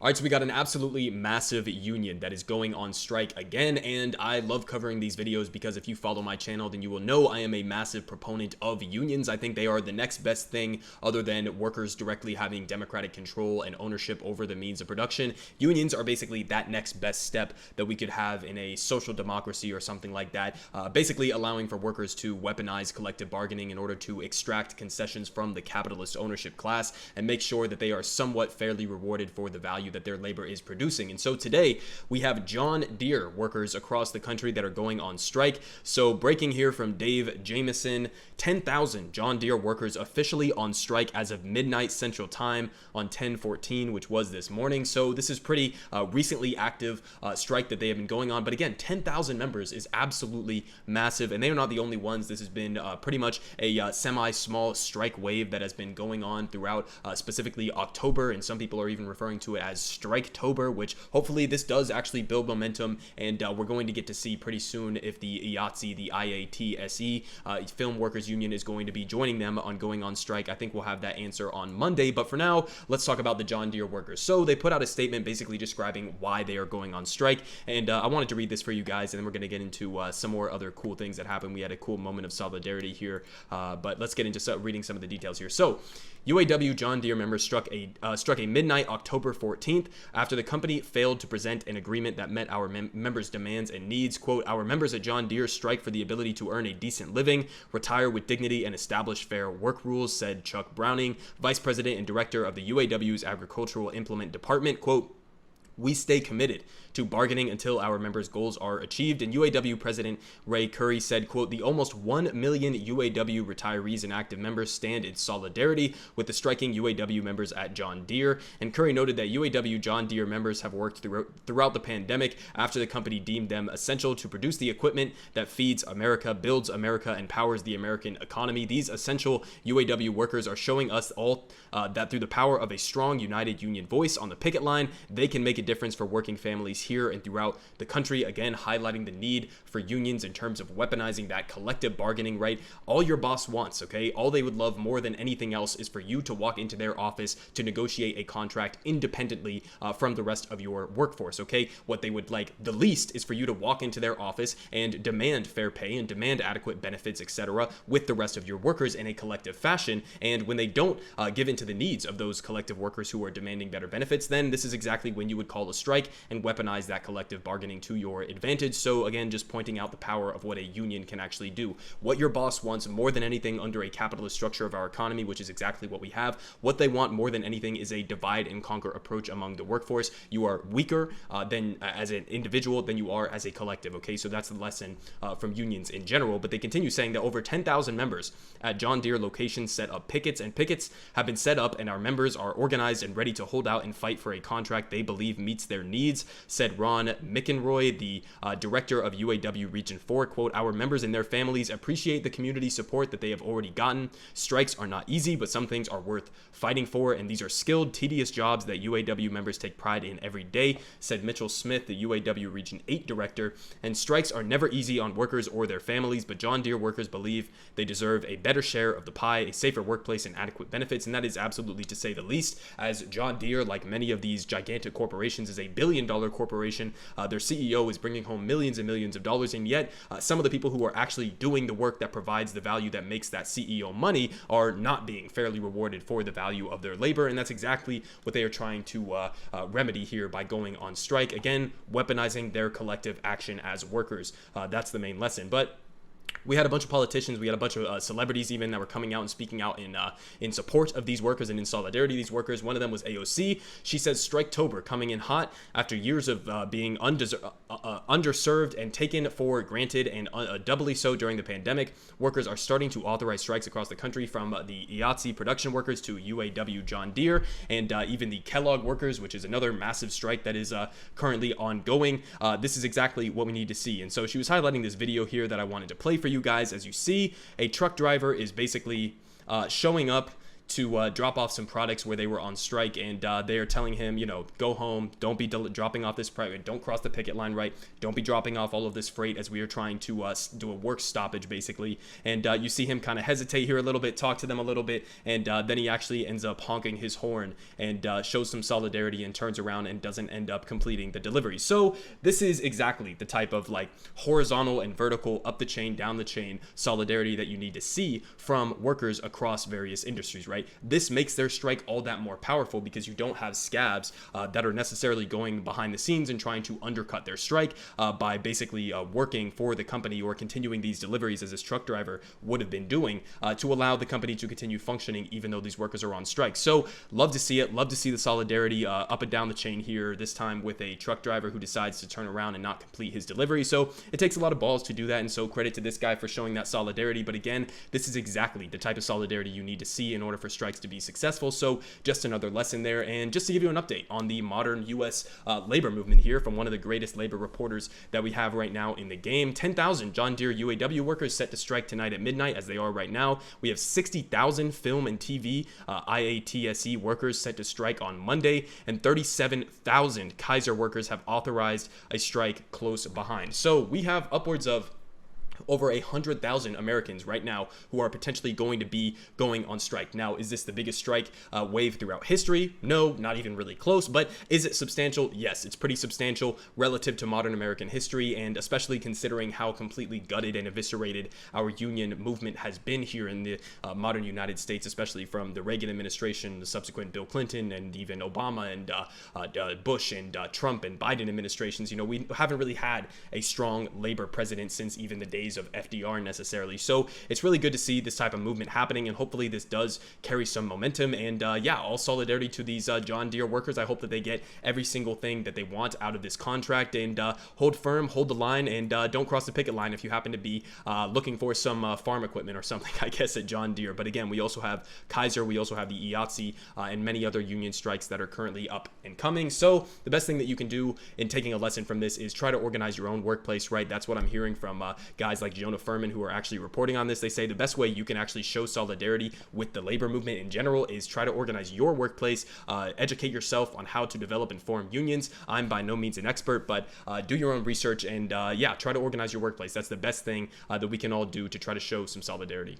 All right, so we got an absolutely massive union that is going on strike again, and I love covering these videos because if you follow my channel, then you will know I am a massive proponent of unions. I think they are the next best thing other than workers directly having democratic control and ownership over the means of production. Unions are basically that next best step that we could have in a social democracy or something like that, basically allowing for workers to weaponize collective bargaining in order to extract concessions from the capitalist ownership class and make sure that they are somewhat fairly rewarded for the value that their labor is producing. And so today we have John Deere workers across the country that are going on strike. So breaking here from Dave Jameson, 10,000 John Deere workers officially on strike as of midnight Central Time on 10/14, which was this morning. So this is pretty recently active strike that they have been going on. But again, 10,000 members is absolutely massive, and they are not the only ones. This has been pretty much a semi-small strike wave that has been going on throughout specifically October, and some people are even referring to it as Striketober, which hopefully this does actually build momentum, and we're going to get to see pretty soon if the IATSE, the IATSE, Film Workers Union, is going to be joining them on going on strike. I think we'll have that answer on Monday, but for now, let's talk about the John Deere workers. So they put out a statement basically describing why they are going on strike, and I wanted to read this for you guys, and then we're going to get into some more other cool things that happened. We had a cool moment of solidarity here, but let's get into reading some of the details here. So UAW John Deere members struck a midnight October 14th after the company failed to present an agreement that met our members' demands and needs. Quote, "Our members at John Deere strike for the ability to earn a decent living, retire with dignity, and establish fair work rules," said Chuck Browning, vice president and director of the UAW's Agricultural Implement Department. Quote, "We stay committed to bargaining until our members' goals are achieved." And UAW President Ray Curry said, quote, "The almost 1 million UAW retirees and active members stand in solidarity with the striking UAW members at John Deere." And Curry noted that UAW John Deere members have worked throughout the pandemic after the company deemed them essential to produce the equipment that feeds America, builds America, and powers the American economy. These essential UAW workers are showing us all that through the power of a strong, united union voice on the picket line, they can make a difference for working families here and throughout the country. Again, highlighting the need for unions in terms of weaponizing that collective bargaining right. All your boss wants, okay? All they would love more than anything else is for you to walk into their office to negotiate a contract independently from the rest of your workforce, okay? What they would like the least is for you to walk into their office and demand fair pay and demand adequate benefits, etc., with the rest of your workers in a collective fashion. And when they don't give in to the needs of those collective workers who are demanding better benefits, then this is exactly when you would call a strike and weaponize that collective bargaining to your advantage. So again, just pointing out the power of what a union can actually do. What your boss wants more than anything under a capitalist structure of our economy, which is exactly what we have, what they want more than anything is a divide and conquer approach among the workforce. You are weaker than as an individual than you are as a collective, okay? So that's the lesson from unions in general. But they continue saying that over 10,000 members at John Deere locations set up pickets, and pickets have been set up, and our members are organized and ready to hold out and fight for a contract they believe meets their needs, said Ron McEnroy, the director of UAW Region 4. Quote, "Our members and their families appreciate the community support that they have already gotten. Strikes are not easy, but some things are worth fighting for, and these are skilled, tedious jobs that UAW members take pride in every day," said Mitchell Smith, the UAW Region 8 director. And strikes are never easy on workers or their families, but John Deere workers believe they deserve a better share of the pie, a safer workplace, and adequate benefits. And that is absolutely to say the least, as John Deere, like many of these gigantic corporations, is a billion-dollar corporation. Their CEO is bringing home millions and millions of dollars, and yet some of the people who are actually doing the work that provides the value that makes that CEO money are not being fairly rewarded for the value of their labor. And that's exactly what they are trying to remedy here by going on strike. Again, weaponizing their collective action as workers. That's the main lesson. But we had a bunch of politicians, we had a bunch of celebrities even that were coming out and speaking out in support of these workers and in solidarity of these workers. One of them was AOC. She says Striketober coming in hot after years of being underserved and taken for granted, and doubly so during the pandemic. Workers are starting to authorize strikes across the country, from the IATSE production workers to UAW John Deere, and even the Kellogg workers, which is another massive strike that is currently ongoing. This is exactly what we need to see. And so she was highlighting this video here that I wanted to play for you guys. As you see, a truck driver is basically showing up to drop off some products where they were on strike, and they are telling him, go home, don't be dropping off this product, don't cross the picket line, right? Don't be dropping off all of this freight as we are trying to do a work stoppage, basically. And you see him kind of hesitate here a little bit, talk to them a little bit, and then he actually ends up honking his horn and shows some solidarity and turns around and doesn't end up completing the delivery. So this is exactly the type of like horizontal and vertical, up the chain, down the chain solidarity that you need to see from workers across various industries, right? This makes their strike all that more powerful because you don't have scabs that are necessarily going behind the scenes and trying to undercut their strike by basically working for the company or continuing these deliveries as this truck driver would have been doing to allow the company to continue functioning even though these workers are on strike. So love to see it. Love to see the solidarity up and down the chain here, this time with a truck driver who decides to turn around and not complete his delivery. So it takes a lot of balls to do that, and so credit to this guy for showing that solidarity. But again, this is exactly the type of solidarity you need to see in order for strikes to be successful. So just another lesson there. And just to give you an update on the modern U.S. Labor movement here from one of the greatest labor reporters that we have right now in the game. 10,000 John Deere UAW workers set to strike tonight at midnight, as they are right now. We have 60,000 film and TV IATSE workers set to strike on Monday, and 37,000 Kaiser workers have authorized a strike close behind. So we have upwards of over 100,000 Americans right now who are potentially going to be going on strike. Now, is this the biggest strike wave throughout history? No, not even really close. But is it substantial? Yes, it's pretty substantial relative to modern American history, and especially considering how completely gutted and eviscerated our union movement has been here in the modern United States, especially from the Reagan administration, the subsequent Bill Clinton, and even Obama and Bush and Trump and Biden administrations. We haven't really had a strong labor president since even the days of FDR necessarily. So it's really good to see this type of movement happening, and hopefully this does carry some momentum. And yeah, all solidarity to these John Deere workers. I hope that they get every single thing that they want out of this contract, and hold firm, hold the line, and don't cross the picket line if you happen to be looking for some farm equipment or something, I guess, at John Deere. But again, we also have Kaiser, we also have the IATSE, and many other union strikes that are currently up and coming. So the best thing that you can do in taking a lesson from this is try to organize your own workplace, right? That's what I'm hearing from guys like Jonah Furman who are actually reporting on this. They say the best way you can actually show solidarity with the labor movement in general is try to organize your workplace, educate yourself on how to develop and form unions. I'm by no means an expert, but do your own research and yeah, try to organize your workplace. That's the best thing that we can all do to try to show some solidarity.